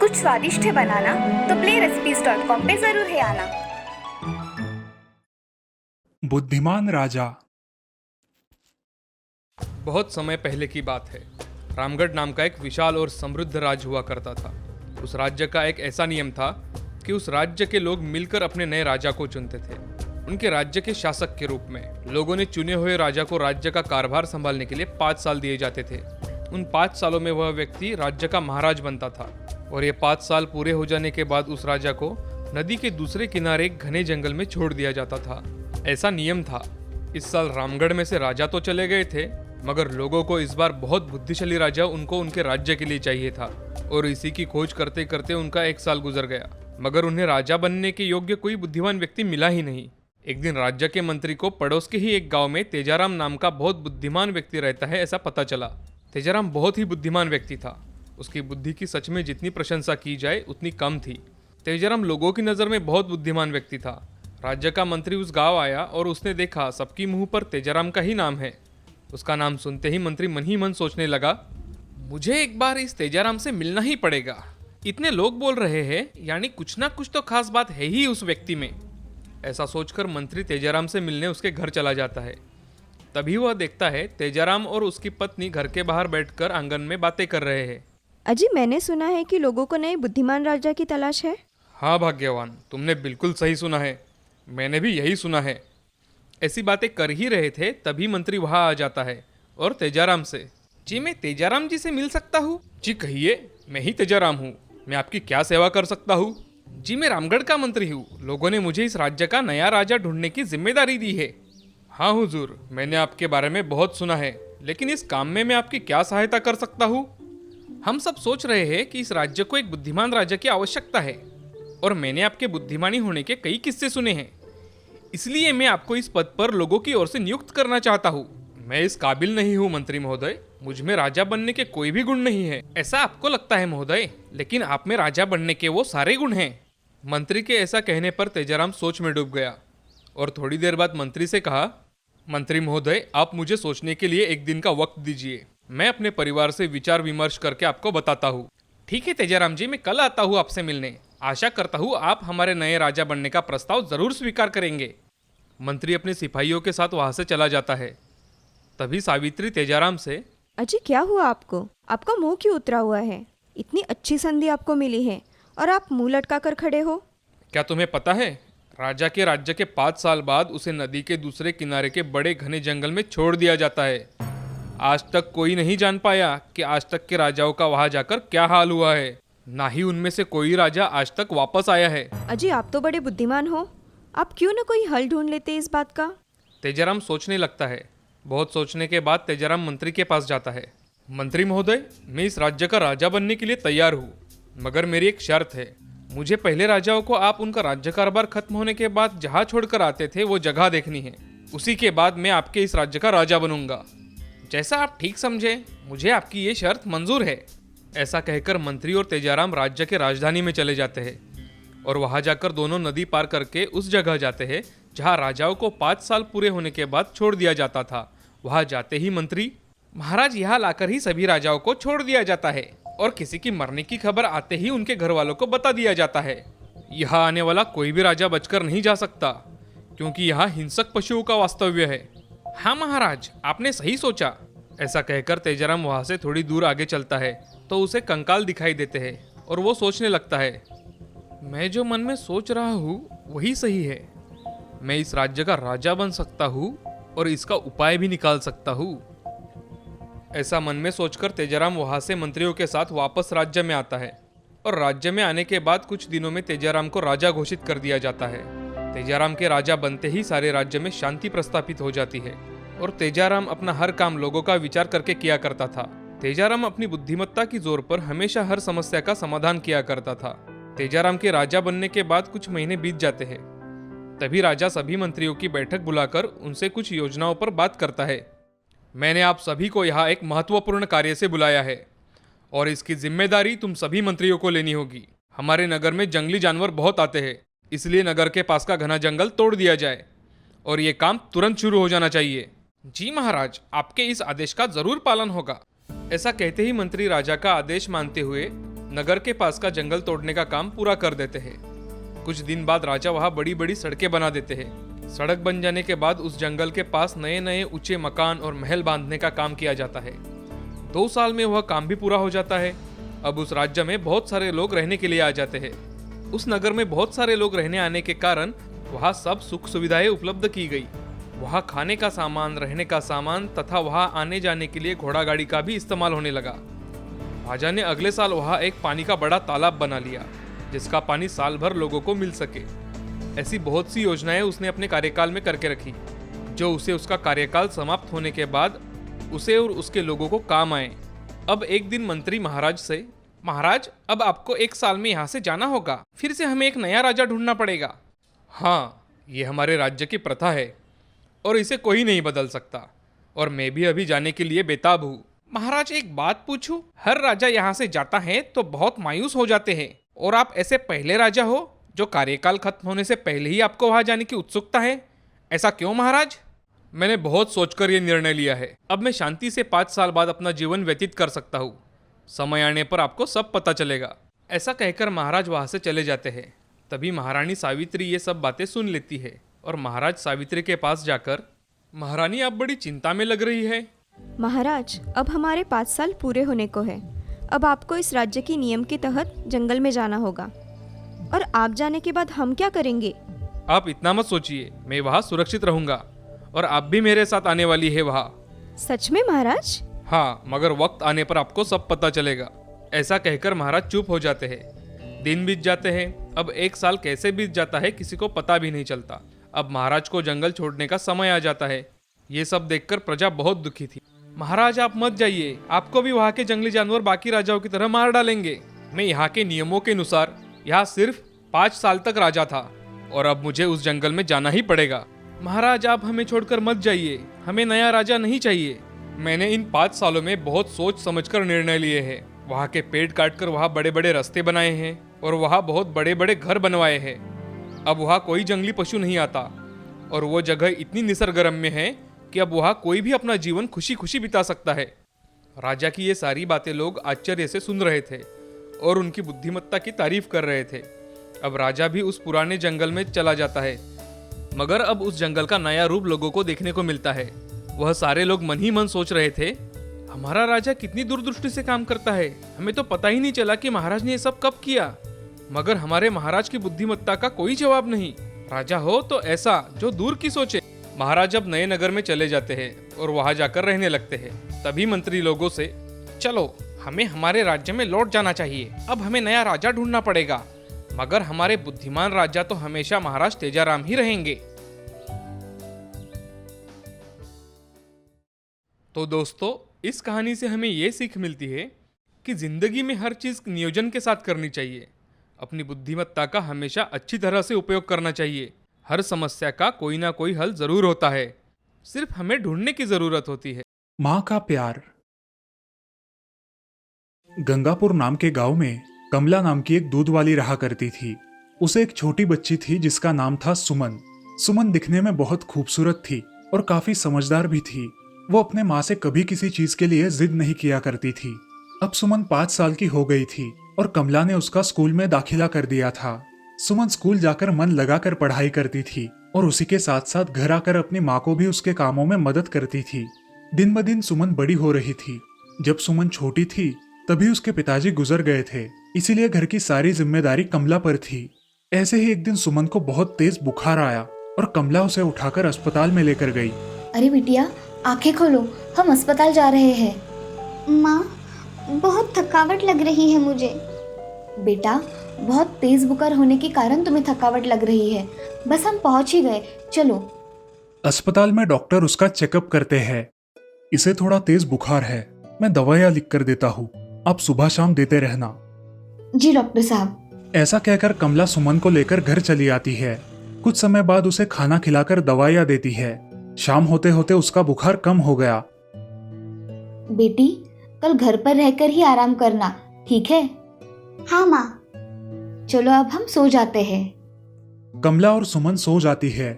कुछ स्वादिष्ट है बनाना तो playrecipes.com पे जरूर है आना। बुद्धिमान राजा। बहुत समय पहले की बात है। रामगढ़ नाम का एक विशाल और समृद्ध राज्य हुआ करता था। उस राज्य का एक ऐसा नियम था कि उस राज्य के लोग मिलकर अपने नए राजा को चुनते थे। उनके राज्य के शासक के रूप में लोगों ने चुने हुए राजा को राज्य का कारभार संभालने के लिए 5 साल दिए जाते थे। उन 5 सालों में वह व्यक्ति राज्य का महाराज बनता था और ये 5 साल पूरे हो जाने के बाद उस राजा को नदी के दूसरे किनारे एक घने जंगल में छोड़ दिया जाता था। ऐसा नियम था। इस साल रामगढ़ में से राजा तो चले गए थे, मगर लोगों को इस बार बहुत बुद्धिशाली राजा उनको उनके राज्य के लिए चाहिए था और इसी की खोज करते करते उनका 1 साल गुजर गया, मगर उन्हें राजा बनने के योग्य कोई बुद्धिमान व्यक्ति मिला ही नहीं। एक दिन राज्य के मंत्री को पड़ोस के ही एक गांव में तेजाराम नाम का बहुत बुद्धिमान व्यक्ति रहता है ऐसा पता चला। तेजाराम बहुत ही बुद्धिमान व्यक्ति था। उसकी बुद्धि की सच में जितनी प्रशंसा की जाए उतनी कम थी। तेजाराम लोगों की नज़र में बहुत बुद्धिमान व्यक्ति था। राज्य का मंत्री उस गांव आया और उसने देखा सबकी मुंह पर तेजाराम का ही नाम है। उसका नाम सुनते ही मंत्री मन ही मन सोचने लगा, मुझे एक बार इस तेजाराम से मिलना ही पड़ेगा। इतने लोग बोल रहे हैं, यानी कुछ ना कुछ तो खास बात है ही उस व्यक्ति में। ऐसा सोचकर मंत्री तेजाराम से मिलने उसके घर चला जाता है। तभी वह देखता है तेजाराम और उसकी पत्नी घर के बाहर बैठकर आंगन में बातें कर रहे हैं। अजी, मैंने सुना है कि लोगों को नए बुद्धिमान राजा की तलाश है। हाँ भाग्यवान, तुमने बिल्कुल सही सुना है। मैंने भी यही सुना है। ऐसी बातें कर ही रहे थे तभी मंत्री वहां आ जाता है और तेजाराम से, जी मैं तेजाराम जी से मिल सकता हूँ? जी कहिए, मैं ही तेजाराम हूँ। मैं आपकी क्या सेवा कर सकता हूँ? जी मैं रामगढ़ का मंत्री हूँ। लोगों ने मुझे इस राज्य का नया राजा ढूंढने की जिम्मेदारी दी है। हाँ हुजूर, मैंने आपके बारे में बहुत सुना है, लेकिन इस काम में मैं आपकी क्या सहायता कर सकता हूँ? हम सब सोच रहे हैं कि इस राज्य को एक बुद्धिमान राजा की आवश्यकता है और मैंने आपके बुद्धिमानी होने के कई किस्से सुने हैं, इसलिए मैं आपको इस पद पर लोगों की ओर से नियुक्त करना चाहता हूँ। मैं इस काबिल नहीं हूँ मंत्री महोदय। मुझ में राजा बनने के कोई भी गुण नहीं है। ऐसा आपको लगता है महोदय, लेकिन आप में राजा बनने के वो सारे गुण हैं। मंत्री के ऐसा कहने पर तेजाराम सोच में डूब गया और थोड़ी देर बाद मंत्री से कहा, मंत्री महोदय, आप मुझे सोचने के लिए 1 दिन का वक्त दीजिए। मैं अपने परिवार से विचार विमर्श करके आपको बताता हूँ। ठीक है तेजाराम जी, मैं कल आता हूँ आपसे मिलने। आशा करता हूँ आप हमारे नए राजा बनने का प्रस्ताव जरूर स्वीकार करेंगे। मंत्री अपने सिपाहियों के साथ वहां से चला जाता है। तभी सावित्री तेजाराम से, अजी क्या हुआ आपको? आपका मुंह क्यों उतरा हुआ है? इतनी अच्छी संधि आपको मिली है और आप मुंह लटका कर खड़े हो। क्या तुम्हें पता है, राजा के राज्य के 5 साल बाद उसे नदी के दूसरे किनारे के बड़े घने जंगल में छोड़ दिया जाता है। आज तक कोई नहीं जान पाया कि आज तक के राजाओं का वहां जाकर क्या हाल हुआ है। ना ही उनमें से कोई राजा आज तक वापस आया है। अजी, आप तो बड़े बुद्धिमान हो। आप क्यों न कोई हल ढूंढ लेते इस बात का? तेजाराम सोचने लगता है। बहुत सोचने के बाद तेजाराम मंत्री के पास जाता है। मंत्री महोदय, मैं इस राज्य का राजा बनने के लिए तैयार हूँ, मगर मेरी एक शर्त है। मुझे पहले राजाओं को आप उनका राज्य कारोबार खत्म होने के बाद जहाँ छोड़कर आते थे वो जगह देखनी है। उसी के बाद मैं आपके इस राज्य का राजा बनूंगा। जैसा आप ठीक समझे, मुझे आपकी ये शर्त मंजूर है। ऐसा कहकर मंत्री और तेजाराम राज्य के राजधानी में चले जाते हैं और वहां जाकर दोनों नदी पार करके उस जगह जाते हैं जहां राजाओं को 5 साल पूरे होने के बाद छोड़ दिया जाता था। वहां जाते ही मंत्री, महाराज यहाँ लाकर ही सभी राजाओं को छोड़ दिया जाता है और किसी की मरने की खबर आते ही उनके घर वालों को बता दिया जाता है। यहाँ आने वाला कोई भी राजा बचकर नहीं जा सकता, क्योंकि यहाँ हिंसक पशुओं का वास्तव्य है। हाँ महाराज, आपने सही सोचा। ऐसा कहकर तेजाराम वहां से थोड़ी दूर आगे चलता है तो उसे कंकाल दिखाई देते हैं और वो सोचने लगता है, मैं जो मन में सोच रहा हूँ वही सही है। मैं इस राज्य का राजा बन सकता हूँ और इसका उपाय भी निकाल सकता हूँ। ऐसा मन में सोचकर तेजाराम वहां से मंत्रियों के साथ वापस राज्य में आता है और राज्य में आने के बाद कुछ दिनों में तेजाराम को राजा घोषित कर दिया जाता है। तेजाराम के राजा बनते ही सारे राज्य में शांति प्रस्थापित हो जाती है और तेजाराम अपना हर काम लोगों का विचार करके किया करता था। तेजाराम अपनी बुद्धिमत्ता की जोर पर हमेशा हर समस्या का समाधान किया करता था। तेजाराम के राजा बनने के बाद कुछ महीने बीत जाते हैं। तभी राजा सभी मंत्रियों की बैठक बुलाकर उनसे कुछ योजनाओं पर बात करता है। मैंने आप सभी को यहाँ एक महत्वपूर्ण कार्य से बुलाया है और इसकी जिम्मेदारी तुम सभी मंत्रियों को लेनी होगी। हमारे नगर में जंगली जानवर बहुत आते हैं, इसलिए नगर के पास का घना जंगल तोड़ दिया जाए और ये काम तुरंत शुरू हो जाना चाहिए। जी महाराज, आपके इस आदेश का जरूर पालन होगा। ऐसा कहते ही मंत्री राजा का आदेश मानते हुए नगर के पास का जंगल तोड़ने का काम पूरा कर देते हैं। कुछ दिन बाद राजा वहाँ बड़ी बड़ी सड़कें बना देते हैं। सड़क बन जाने के बाद उस जंगल के पास नए नए ऊंचे मकान और महल बांधने का काम किया जाता है। 2 साल में वह काम भी पूरा हो जाता है। अब उस राज्य में बहुत सारे लोग रहने के लिए आ जाते हैं। उस नगर में बहुत सारे लोग रहने आने के कारण वहाँ सब सुख सुविधाएं उपलब्ध की गई। वहाँ खाने का सामान, रहने का सामान तथा वहाँ आने जाने के लिए घोड़ा गाड़ी का भी इस्तेमाल होने लगा। राजा ने अगले साल वहाँ एक पानी का बड़ा तालाब बना लिया, जिसका पानी साल भर लोगों को मिल सके। ऐसी बहुत सी योजनाएं उसने अपने कार्यकाल में करके रखी, जो उसे उसका कार्यकाल समाप्त होने के बाद उसे और उसके लोगों को काम आए। अब एक दिन मंत्री महाराज से, महाराज अब आपको 1 साल में यहाँ से जाना होगा, फिर से हमें एक नया राजा ढूंढना पड़ेगा। हाँ, ये हमारे राज्य की प्रथा है और इसे कोई नहीं बदल सकता, और मैं भी अभी जाने के लिए बेताब हूँ। महाराज एक बात पूछूं? हर राजा यहाँ से जाता है तो बहुत मायूस हो जाते हैं, और आप ऐसे पहले राजा हो जो कार्यकाल खत्म होने से पहले ही आपको वहाँ जाने की उत्सुकता है। ऐसा क्यों महाराज? मैंने बहुत सोचकर ये निर्णय लिया है। अब मैं शांति से 5 साल बाद अपना जीवन व्यतीत कर सकता हूँ। समय आने पर आपको सब पता चलेगा। ऐसा कहकर महाराज वहाँ से चले जाते हैं। तभी महारानी सावित्री ये सब बातें सुन लेती है और महाराज सावित्री के पास जाकर, महारानी आप बड़ी चिंता में लग रही है। महाराज, अब हमारे 5 साल पूरे होने को है। अब आपको इस राज्य की नियम के तहत जंगल में जाना होगा, और आप जाने के बाद हम क्या करेंगे? आप इतना मत सोचिए, मैं वहाँ सुरक्षित रहूंगा और आप भी मेरे साथ आने वाली है वहाँ। सच में महाराज? हाँ, मगर वक्त आने पर आपको सब पता चलेगा। ऐसा कहकर महाराज चुप हो जाते हैं। दिन बीत जाते हैं। अब 1 साल कैसे बीत जाता है किसी को पता भी नहीं चलता। अब महाराज को जंगल छोड़ने का समय आ जाता है। ये सब देखकर प्रजा बहुत दुखी थी। महाराज आप मत जाइए, आपको भी वहाँ के जंगली जानवर बाकी राजाओं की तरह मार डालेंगे। मैं यहाँ के नियमों के अनुसार यहाँ सिर्फ 5 साल तक राजा था, और अब मुझे उस जंगल में जाना ही पड़ेगा। महाराज आप हमें छोड़कर मत जाइए, हमें नया राजा नहीं चाहिए। मैंने इन 5 सालों में बहुत सोच समझकर निर्णय लिए हैं। वहाँ के पेड़ काटकर वहाँ बड़े बड़े रास्ते बनाए हैं और वहाँ बहुत बड़े बड़े घर बनवाए हैं। अब वहाँ कोई जंगली पशु नहीं आता, और वो जगह इतनी निसर्गरम्य है कि अब वहाँ कोई भी अपना जीवन खुशी खुशी बिता सकता है। राजा की ये सारी बातें लोग आश्चर्य से सुन रहे थे और उनकी बुद्धिमत्ता की तारीफ कर रहे थे। अब राजा भी उस पुराने जंगल में चला जाता है, मगर अब उस जंगल का नया रूप लोगों को देखने को मिलता है। वह सारे लोग मन ही मन सोच रहे थे, हमारा राजा कितनी दूरदृष्टि से काम करता है, हमें तो पता ही नहीं चला कि महाराज ने ये सब कब किया। मगर हमारे महाराज की बुद्धिमत्ता का कोई जवाब नहीं। राजा हो तो ऐसा जो दूर की सोचे। महाराज अब नए नगर में चले जाते हैं और वहां जाकर रहने लगते हैं। तभी मंत्री लोगों से, चलो हमें हमारे राज्य में लौट जाना चाहिए, अब हमें नया राजा ढूंढना पड़ेगा, मगर हमारे बुद्धिमान राजा तो हमेशा महाराज तेजाराम ही रहेंगे। तो दोस्तों, इस कहानी से हमें ये सीख मिलती है कि जिंदगी में हर चीज नियोजन के साथ करनी चाहिए। अपनी बुद्धिमत्ता का हमेशा अच्छी तरह से उपयोग करना चाहिए। हर समस्या का कोई ना कोई हल जरूर होता है, सिर्फ हमें ढूंढने की जरूरत होती है। माँ का प्यार। गंगापुर नाम के गांव में कमला नाम की एक दूध वाली रहा करती थी। उसे एक छोटी बच्ची थी जिसका नाम था सुमन। सुमन दिखने में बहुत खूबसूरत थी और काफी समझदार भी थी। वो अपने माँ से कभी किसी चीज के लिए जिद नहीं किया करती थी। अब सुमन 5 साल की हो गई थी और कमला ने उसका स्कूल में दाखिला कर दिया था। सुमन स्कूल जाकर मन लगाकर पढ़ाई करती थी और उसी के साथ साथ घर आकर अपनी माँ को भी उसके कामों में मदद करती थी। दिन ब दिन सुमन बड़ी हो रही थी। जब सुमन छोटी थी तभी उसके पिताजी गुजर गए थे, इसीलिए घर की सारी जिम्मेदारी कमला पर थी। ऐसे ही एक दिन सुमन को बहुत तेज बुखार आया और कमला उसे उठाकर अस्पताल में लेकर गई। अरे बिटिया, आंखें खोलो, हम अस्पताल जा रहे हैं। माँ, बहुत थकावट लग रही है मुझे। बेटा, बहुत तेज बुखार होने के कारण तुम्हें थकावट लग रही है। बस हम पहुंच ही गए, चलो। अस्पताल में डॉक्टर उसका चेकअप करते हैं। इसे थोड़ा तेज बुखार है, मैं दवाइयाँ लिख कर देता हूँ, आप सुबह शाम देते रहना। जी डॉक्टर साहब। ऐसा कहकर कमला सुमन को लेकर घर चली आती है। कुछ समय बाद उसे खाना खिलाकर दवाइयाँ देती है। शाम होते होते उसका बुखार कम हो गया। बेटी, कल घर पर रहकर ही आराम करना, ठीक है? हाँ माँ। चलो अब हम सो जाते हैं। कमला और सुमन सो जाती है।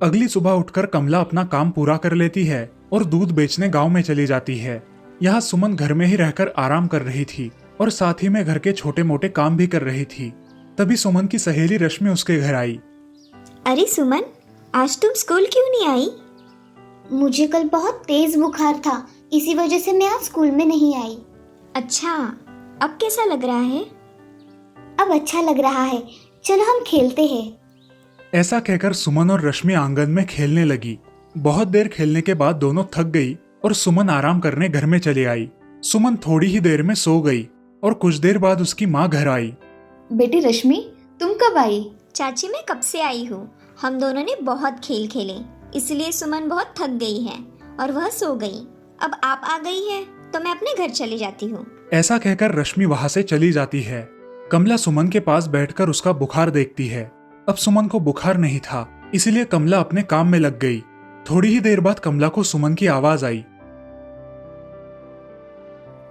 अगली सुबह उठकर कमला अपना काम पूरा कर लेती है और दूध बेचने गांव में चली जाती है। यहाँ सुमन घर में ही रहकर आराम कर रही थी और साथ ही में घर के छोटे मोटे काम भी कर रही थी। तभी सुमन की सहेली रश्मि उसके घर आई। अरे सुमन, आज तुम स्कूल क्यों नहीं आई? मुझे कल बहुत तेज बुखार था, इसी वजह से मैं आज स्कूल में नहीं आई। अच्छा, अब कैसा लग रहा है? अब अच्छा लग रहा है, चलो हम खेलते हैं। ऐसा कहकर सुमन और रश्मि आंगन में खेलने लगी। बहुत देर खेलने के बाद दोनों थक गई और सुमन आराम करने घर में चली आई। सुमन थोड़ी ही देर में सो गई और कुछ देर बाद उसकी माँ घर आई। बेटी रश्मि, तुम कब आई? चाची, मैं कब से आई हूँ। हम दोनों ने बहुत खेल खेले, इसलिए सुमन बहुत थक गई है और वह सो गई। अब आप आ गई है तो मैं अपने घर चली जाती हूँ। ऐसा कहकर रश्मि वहां से चली जाती है। कमला सुमन के पास बैठकर उसका बुखार देखती है। अब सुमन को बुखार नहीं था, इसलिए कमला अपने काम में लग गई। थोड़ी ही देर बाद कमला को सुमन की आवाज आई।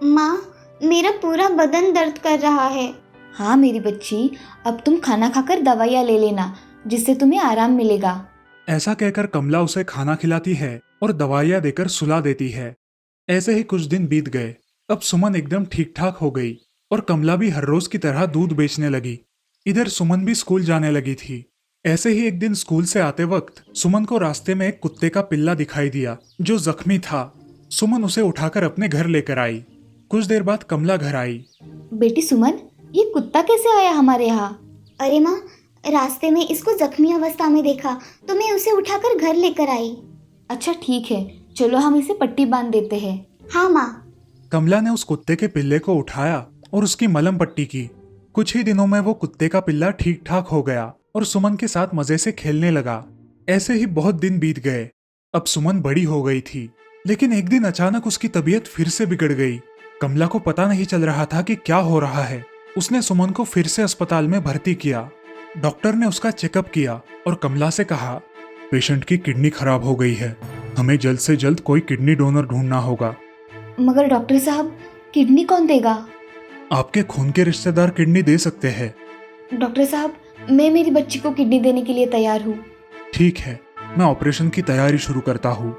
माँ, मेरा पूरा बदन दर्द कर रहा है। हाँ मेरी बच्ची, अब तुम खाना खाकर दवाइयाँ ले लेना, जिससे तुम्हें आराम मिलेगा। ऐसा कहकर कमला उसे खाना खिलाती है और दवाइयाँ देकर सुला देती है। ऐसे ही कुछ दिन बीत गए। अब सुमन एकदम ठीक ठाक हो गई और कमला भी हर रोज की तरह दूध बेचने लगी। इधर सुमन भी स्कूल जाने लगी थी। ऐसे ही एक दिन स्कूल से आते वक्त सुमन को रास्ते में एक कुत्ते का पिल्ला दिखाई दिया जो जख्मी था। सुमन उसे उठाकर अपने घर लेकर आई। कुछ देर बाद कमला घर आई। बेटी सुमन, ये कुत्ता कैसे आया हमारे यहाँ? अरे माँ, रास्ते में इसको जख्मी अवस्था में देखा तो मैं उसे उठाकर घर लेकर आई। अच्छा ठीक है, चलो हम इसे पट्टी बांध देते हैं। हाँ माँ। कमला ने उस कुत्ते के पिल्ले को उठाया और उसकी मलम पट्टी की। कुछ ही दिनों में वो कुत्ते का पिल्ला ठीक ठाक हो गया और सुमन के साथ मजे से खेलने लगा। ऐसे ही बहुत दिन बीत गए। अब सुमन बड़ी हो गई थी, लेकिन एक दिन अचानक उसकी तबीयत फिर से बिगड़ गई। कमला को पता नहीं चल रहा था कि क्या हो रहा है। उसने सुमन को फिर से अस्पताल में भर्ती किया। डॉक्टर ने उसका चेकअप किया और कमला से कहा, पेशेंट की किडनी खराब हो गई है, हमें जल्द से जल्द कोई किडनी डोनर ढूंढना होगा। मगर डॉक्टर साहब, किडनी कौन देगा? आपके खून के रिश्तेदार किडनी दे सकते हैं। डॉक्टर साहब, मैं मेरी बच्ची को किडनी देने के लिए तैयार हूँ। ठीक है, मैं ऑपरेशन की तैयारी शुरू करता हूँ।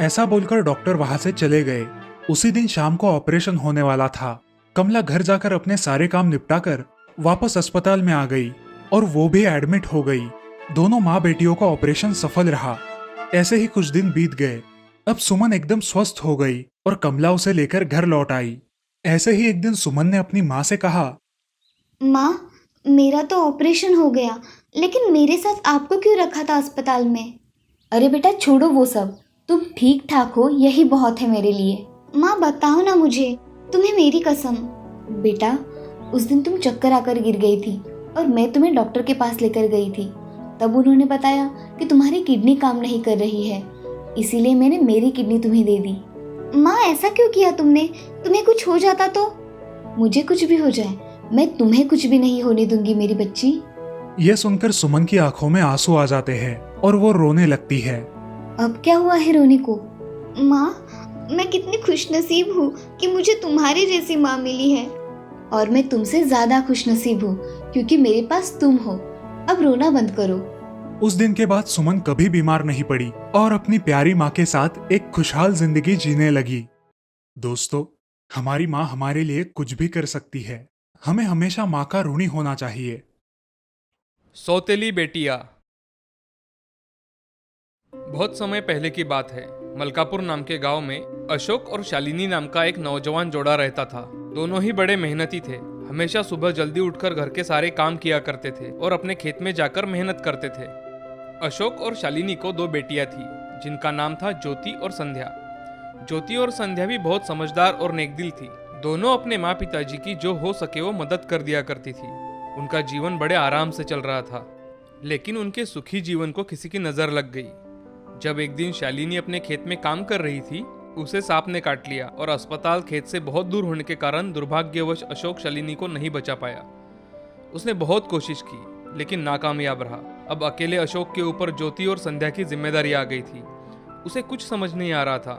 ऐसा बोलकर डॉक्टर वहां से चले गए। उसी दिन शाम को ऑपरेशन होने वाला था। कमला घर जाकर अपने सारे काम निपटाकर वापस अस्पताल में आ गई और वो भी एडमिट हो गई। दोनों माँ बेटियों का ऑपरेशन सफल रहा। ऐसे ही कुछ दिन बीत गए। अब सुमन एकदम स्वस्थ हो गई और कमला उसे लेकर घर लौट आई। ऐसे ही एक दिन सुमन ने अपनी माँ से कहा, माँ, मेरा तो ऑपरेशन हो गया, लेकिन मेरे साथ आपको क्यों रखा था अस्पताल में? अरे बेटा छोड़ो वो सब, तुम ठीक ठाक हो, यही बहुत है मेरे लिए। माँ बताओ ना मुझे, तुम्हें मेरी कसम। बेटा, उस दिन तुम चक्कर आकर गिर गई थी और मैं तुम्हें डॉक्टर के पास लेकर गई थी। तब उन्होंने बताया कि तुम्हारी किडनी काम नहीं कर रही है, इसीलिए मैंने मेरी किडनी तुम्हें दे दी। माँ ऐसा क्यों किया तुमने? तुम्हें कुछ हो जाता तो? मुझे कुछ भी हो जाए, मैं तुम्हें कुछ भी नहीं होने दूंगी मेरी बच्ची। यह सुनकर सुमन की आंखों में आंसू आ जाते हैं और वो रोने लगती है। अब क्या हुआ है रोने को? माँ, मैं कितनी खुशनसीब हूँ कि मुझे तुम्हारी जैसी माँ मिली है। और मैं तुमसे ज्यादा खुशनसीब हूँ क्योंकि मेरे पास तुम हो। अब रोना बंद करो। उस दिन के बाद सुमन कभी बीमार नहीं पड़ी और अपनी प्यारी माँ के साथ एक खुशहाल जिंदगी जीने लगी। दोस्तों, हमारी माँ हमारे लिए कुछ भी कर सकती है। हमें हमेशा माँ का ऋणी होना चाहिए। सौतेली बेटियां। बहुत समय पहले की बात है। मलकापुर नाम के गांव में अशोक और शालिनी नाम का एक नौजवान जोड़ा रहता था। दोनों ही बड़े मेहनती थे। हमेशा सुबह जल्दी उठकर घर के सारे काम किया करते थे और अपने खेत में जाकर मेहनत करते थे। अशोक और शालिनी को 2 बेटियां थी, जिनका नाम था ज्योति और संध्या। ज्योति और संध्या भी बहुत समझदार और नेकदिल थी। दोनों अपने माँ पिताजी की जो हो सके वो मदद कर दिया करती थी। उनका जीवन बड़े आराम से चल रहा था, लेकिन उनके सुखी जीवन को किसी की नजर लग गई। जब एक दिन शालिनी अपने खेत में काम कर रही थी, उसे सांप ने काट लिया और अस्पताल खेत से बहुत दूर होने के कारण दुर्भाग्यवश अशोक शालिनी को नहीं बचा पाया। उसने बहुत कोशिश की, लेकिन नाकामयाब रहा। अब अकेले अशोक के ऊपर ज्योति और संध्या की जिम्मेदारी आ गई थी। उसे कुछ समझ नहीं आ रहा था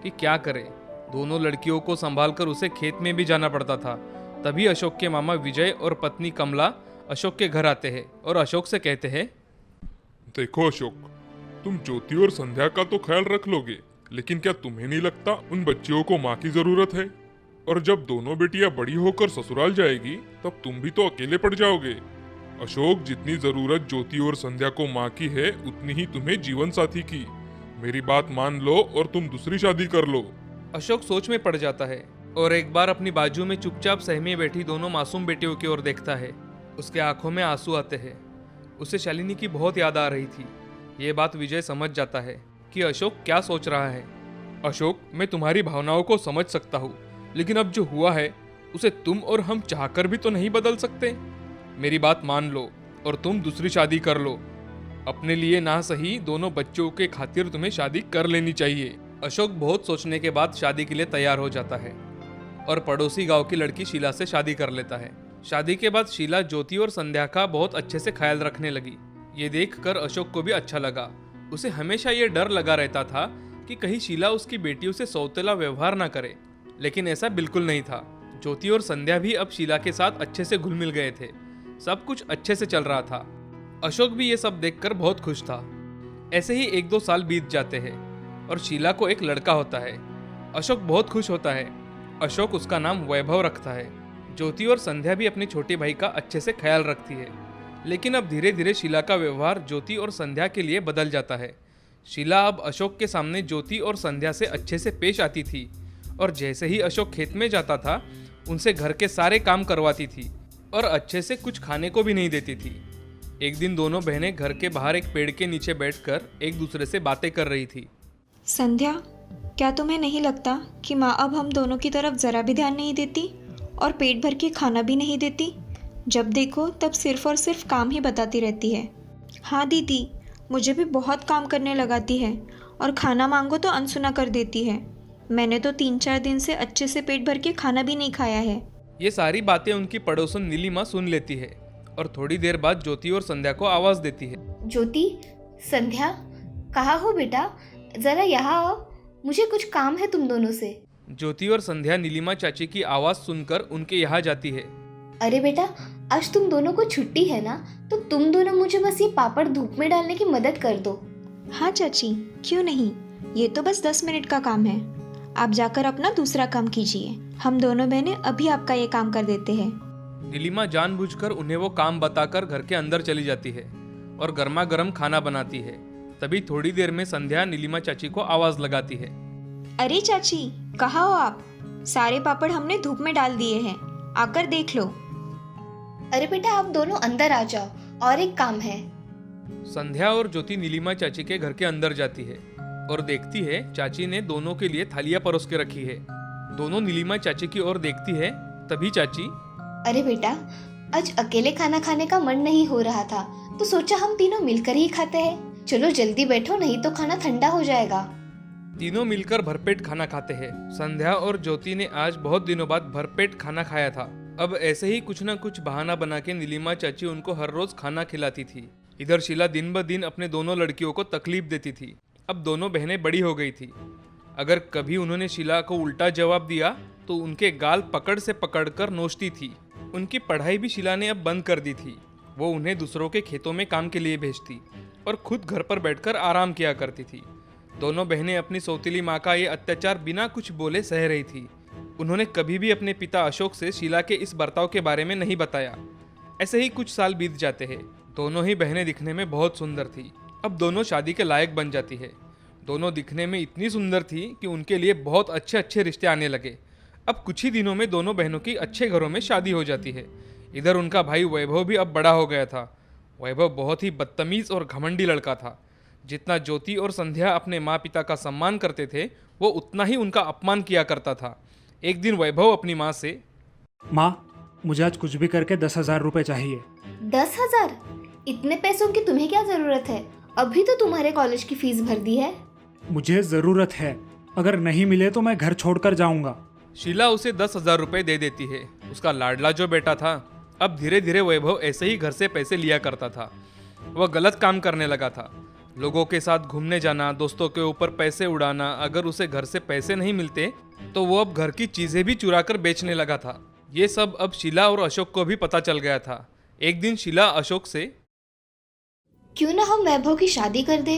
कि क्या करे। दोनों लड़कियों को संभालकर उसे खेत में भी जाना पड़ता था। तभी अशोक के मामा विजय और पत्नी कमला अशोक के घर आते हैं और अशोक से कहते हैं, देखो अशोक, तुम ज्योति और संध्या का तो ख्याल रख लोगे, लेकिन क्या तुम्हें नहीं लगता उन बच्चियों को माँ की जरूरत है? और जब दोनों बेटियां बड़ी होकर ससुराल जाएगी तब तुम भी तो अकेले पड़ जाओगे। अशोक, जितनी जरूरत ज्योति और संध्या को माँ की है उतनी ही तुम्हें जीवन साथी की। मेरी बात मान लो और तुम दूसरी शादी कर लो। अशोक सोच में पड़ जाता है और एक बार अपनी बाजू में चुपचाप सहमे बैठी दोनों मासूम बेटियों की ओर देखता है। उसके आंखों में आंसू आते हैं। उसे शालिनी की बहुत याद आ रही थी। ये बात विजय समझ जाता है कि अशोक क्या सोच रहा है। अशोक, मैं तुम्हारी भावनाओं को समझ सकता हूँ, लेकिन अब जो हुआ है उसे तुम और हम चाहकर भी तो नहीं बदल सकते। मेरी बात मान लो और तुम दूसरी शादी कर लो। अपने लिए ना सही, दोनों बच्चों के खातिर तुम्हें शादी कर लेनी चाहिए। अशोक बहुत सोचने के बाद शादी के लिए तैयार हो जाता है और पड़ोसी गांव की लड़की शीला से शादी कर लेता है। शादी के बाद शीला ज्योति और संध्या का बहुत अच्छे से ख्याल रखने लगी। ये देखकर अशोक को भी अच्छा लगा। उसे हमेशा ये डर लगा रहता था कि कहीं शीला उसकी बेटियों से सौतेला व्यवहार ना करे, लेकिन ऐसा बिल्कुल नहीं था। ज्योति और संध्या भी अब शीला के साथ अच्छे से घुल मिल गए थे। सब कुछ अच्छे से चल रहा था। अशोक भी ये सब देखकर बहुत खुश था। ऐसे ही 1-2 साल बीत जाते हैं और शीला को एक लड़का होता है। अशोक बहुत खुश होता है। अशोक उसका नाम वैभव रखता है। ज्योति और संध्या भी अपने छोटे भाई का अच्छे से ख्याल रखती है, लेकिन अब धीरे धीरे शीला का व्यवहार ज्योति और संध्या के लिए बदल जाता है। शीला अब अशोक के सामने ज्योति और संध्या से अच्छे से पेश आती थी और जैसे ही अशोक खेत में जाता था उनसे घर के सारे काम करवाती थी और अच्छे से कुछ खाने को भी नहीं देती थी। एक दिन दोनों बहनें घर के बाहर एक पेड़ के नीचे बैठकर एक दूसरे से बातें कर रही थी। संध्या, क्या तुम्हें नहीं लगता कि माँ अब हम दोनों की तरफ ज़रा भी ध्यान नहीं देती और पेट भर के खाना भी नहीं देती? जब देखो तब सिर्फ और सिर्फ काम ही बताती रहती है। हाँ दीदी, मुझे भी बहुत काम करने लगाती है और खाना मांगो तो अनसुना कर देती है। मैंने तो 3-4 दिन से अच्छे से पेट भर के खाना भी नहीं खाया है। ये सारी बातें उनकी पड़ोसन नीलिमा सुन लेती है और थोड़ी देर बाद ज्योति और संध्या को आवाज देती है। ज्योति, संध्या, कहाँ हो बेटा? जरा यहाँ आओ, मुझे कुछ काम है तुम दोनों से। ज्योति और संध्या नीलिमा चाची की आवाज सुनकर उनके यहाँ जाती है। अरे बेटा, आज तुम दोनों को छुट्टी है ना, तो तुम दोनों मुझे बस ये पापड़ धूप में डालने की मदद कर दो। हाँ चाची, क्यों नहीं, ये तो बस 10 मिनट का काम है। आप जाकर अपना दूसरा काम कीजिए, हम दोनों बहनें अभी आपका ये काम कर देते हैं। नीलिमा जानबूझकर उन्हें वो काम बताकर घर के अंदर चली जाती है और गर्मा गर्म खाना बनाती है। तभी थोड़ी देर में संध्या नीलिमा चाची को आवाज लगाती है। अरे चाची, कहाँ हो आप? सारे पापड़ हमने धूप में डाल दिए हैं, आकर देख लो। अरे बेटा, आप दोनों अंदर आ जाओ, और एक काम है। संध्या और ज्योति नीलिमा चाची के घर के अंदर जाती है और देखती है चाची ने दोनों के लिए थालियां परोस के रखी है। दोनों नीलिमा चाची की ओर देखती है। तभी चाची, अरे बेटा, आज अकेले खाना खाने का मन नहीं हो रहा था, तो सोचा हम तीनों मिलकर ही खाते हैं। चलो जल्दी बैठो, नहीं तो खाना ठंडा हो जाएगा। तीनों मिलकर भरपेट खाना खाते हैं। संध्या और ज्योति ने आज बहुत दिनों बाद भरपेट खाना खाया था। अब ऐसे ही कुछ न कुछ बहाना बना के नीलिमा चाची उनको हर रोज खाना खिलाती थी। इधर शीला दिन ब दिन अपने दोनों लड़कियों को तकलीफ देती थी। अब दोनों बहनें बड़ी हो गई थी। अगर कभी उन्होंने शीला को उल्टा जवाब दिया तो उनके गाल पकड़ से पकड़कर नोचती थी। उनकी पढ़ाई भी शीला ने अब बंद कर दी थी। वो उन्हें दूसरों के खेतों में काम के लिए भेजती और खुद घर पर बैठकर आराम किया करती थी। दोनों बहनें अपनी सौतेली माँ का ये अत्याचार बिना कुछ बोले सह रही थी। उन्होंने कभी भी अपने पिता अशोक से शीला के इस बर्ताव के बारे में नहीं बताया। ऐसे ही कुछ साल बीत जाते हैं। दोनों ही बहनें दिखने में बहुत सुंदर थी। अब दोनों शादी के लायक बन जाती है। दोनों दिखने में इतनी सुंदर थी कि उनके लिए बहुत अच्छे अच्छे रिश्ते आने लगे। अब कुछ ही दिनों में दोनों बहनों की अच्छे घरों में शादी हो जाती है। इधर उनका भाई वैभव भी अब बड़ा हो गया था। वैभव बहुत ही बदतमीज और घमंडी लड़का था। जितना ज्योति और संध्या अपने माँ पिता का सम्मान करते थे, वो उतना ही उनका अपमान किया करता था। एक दिन वैभव अपनी माँ से, माँ, मुझे आज कुछ भी करके 10,000 रुपये चाहिए। 10,000? इतने पैसों की तुम्हें क्या जरूरत है? अभी तो तुम्हारे कॉलेज की फीस भर दी है। मुझे ज़रूरत है, अगर नहीं मिले तो मैं घर छोड़कर जाऊंगा। शीला उसे 10,000 रुपये दे देती है। उसका लाडला जो बेटा था, अब धीरे धीरे वैभव ऐसे ही घर से पैसे लिया करता था। वह गलत काम करने लगा था। लोगों के साथ घूमने जाना, दोस्तों के ऊपर पैसे उड़ाना। अगर उसे घर से पैसे नहीं मिलते तो वो अब घर की चीजें भी चुरा कर बेचने लगा था। ये सब अब शीला और अशोक को भी पता चल गया था। एक दिन शीला अशोक से, क्यों ना हम वैभव की शादी कर दे?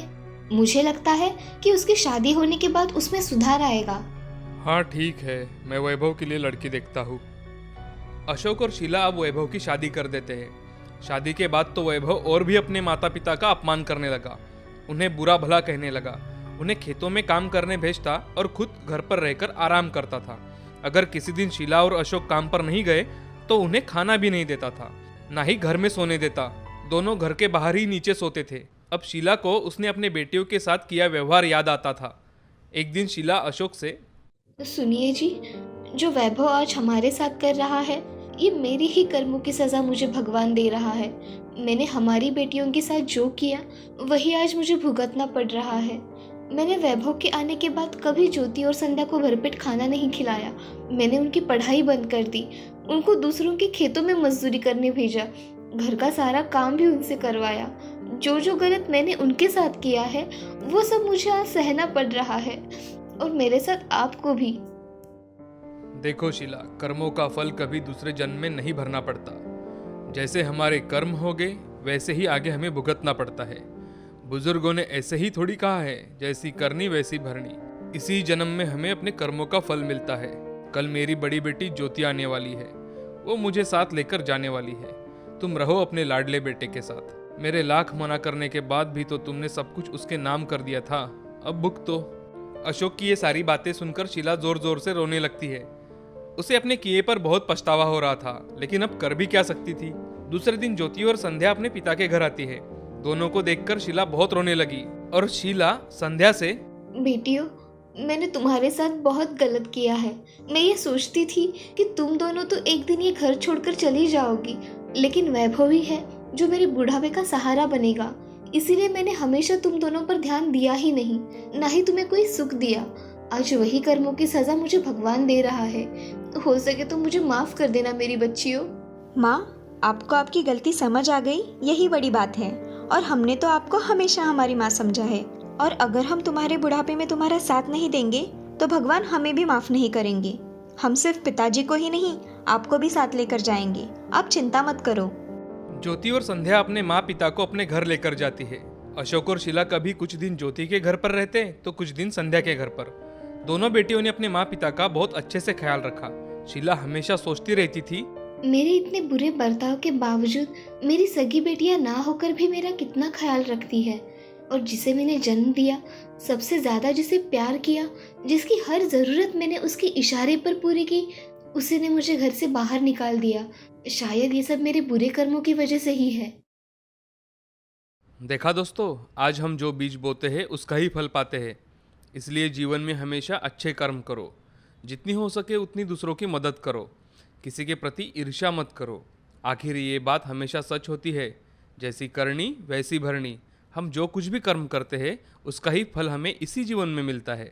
मुझे लगता है कि उसकी शादी होने के बाद उसमें सुधार आएगा। हाँ ठीक है, मैं वैभव के लिए लड़की देखता हूँ। अशोक और शीला अब वैभव की शादी कर देते हैं। शादी के बाद तो वैभव और भी अपने माता पिता का अपमान करने लगा, उन्हें बुरा भला कहने लगा, उन्हें खेतों में काम करने भेजता और खुद घर पर रहकर आराम करता था। अगर किसी दिन शीला और अशोक काम पर नहीं गए तो उन्हें खाना भी नहीं देता था, ना ही घर में सोने देता। दोनों घर के बाहर ही नीचे सोते थे। अब शीला को उसने अपने बेटियों के साथ किया व्यवहार याद आता था। एक दिन शीला अशोक से, सुनिए जी, जो वैभव आज हमारे साथ कर रहा है, ये मेरी ही कर्मों की सज़ा मुझे भगवान दे रहा है। मैंने हमारी बेटियों के साथ जो किया वही आज मुझे भुगतना पड़ रहा है। मैंने वैभव के आने के बाद कभी ज्योति और संध्या को भरपेट खाना नहीं खिलाया। मैंने उनकी पढ़ाई बंद कर दी, उनको दूसरों के खेतों में मजदूरी करने भेजा, घर का सारा काम भी उनसे करवाया। जो जो गलत मैंने उनके साथ किया है वो सब मुझे आज सहना पड़ रहा है, और मेरे साथ आपको भी। देखो शीला, कर्मों का फल कभी दूसरे जन्म में नहीं भरना पड़ता। जैसे हमारे कर्म हो गए वैसे ही आगे हमें भुगतना पड़ता है। बुजुर्गों ने ऐसे ही थोड़ी कहा है, जैसी करनी वैसी भरनी। इसी जन्म में हमें अपने कर्मों का फल मिलता है। कल मेरी बड़ी बेटी ज्योति आने वाली है, वो मुझे साथ लेकर जाने वाली है। तुम रहो अपने लाडले बेटे के साथ। मेरे लाख मना करने के बाद भी तो तुमने सब कुछ उसके नाम कर दिया था, अब भुगतो। अशोक की ये सारी बातें सुनकर शीला जोर जोर से रोने लगती है। उसे अपने किए पर बहुत पछतावा हो रहा था, लेकिन अब कर भी क्या सकती थी। दूसरे दिन ज्योति और संध्या अपने पिता के घर आती है। दोनों को देखकर शीला बहुत रोने लगी और शीला संध्या से, बेटियों, मैंने तुम्हारे साथ बहुत गलत किया है। मैं ये सोचती थी कि तुम दोनों तो एक दिन ये घर छोड़कर चली जाओगी, लेकिन वैभव ही है जो मेरे बुढ़ापे का सहारा बनेगा। इसीलिए मैंने हमेशा तुम दोनों पर ध्यान दिया ही नहीं, ना ही तुम्हें कोई सुख दिया। आज वही कर्मों की सजा मुझे भगवान दे रहा है। हो सके तो मुझे माफ कर देना मेरी बच्चियों। माँ, आपको आपकी गलती समझ आ गई, यही बड़ी बात है। और हमने तो आपको हमेशा हमारी माँ समझा है, और अगर हम तुम्हारे बुढ़ापे में तुम्हारा साथ नहीं देंगे तो भगवान हमें भी माफ नहीं करेंगे। हम सिर्फ पिताजी को ही नहीं, आपको भी साथ लेकर जाएंगे। आप चिंता मत करो। ज्योति और संध्या अपने माँ पिता को अपने घर लेकर जाती है। अशोक और शीला कभी कुछ दिन ज्योति के घर पर रहते तो कुछ दिन संध्या के घर पर। दोनों बेटियों ने अपने माँ पिता का बहुत अच्छे से ख्याल रखा। शीला हमेशा सोचती रहती थी, मेरे इतने बुरे बर्ताव के बावजूद मेरी सगी बेटियां ना होकर भी मेरा कितना ख्याल रखती है। और जिसे मैंने जन्म दिया, सबसे ज्यादा जिसे प्यार किया, जिसकी हर जरूरत मैंने उसके इशारे पर पूरी की, उसी ने मुझे घर से बाहर निकाल दिया। शायद ये सब मेरे बुरे कर्मों की वजह से ही है। देखा दोस्तों, आज हम जो बीज बोते हैं उसका ही फल पाते हैं। इसलिए जीवन में हमेशा अच्छे कर्म करो, जितनी हो सके उतनी दूसरों की मदद करो, किसी के प्रति ईर्ष्या मत करो। आखिर ये बात हमेशा सच होती है, जैसी करनी वैसी भरनी। हम जो कुछ भी कर्म करते हैं उसका ही फल हमें इसी जीवन में मिलता है।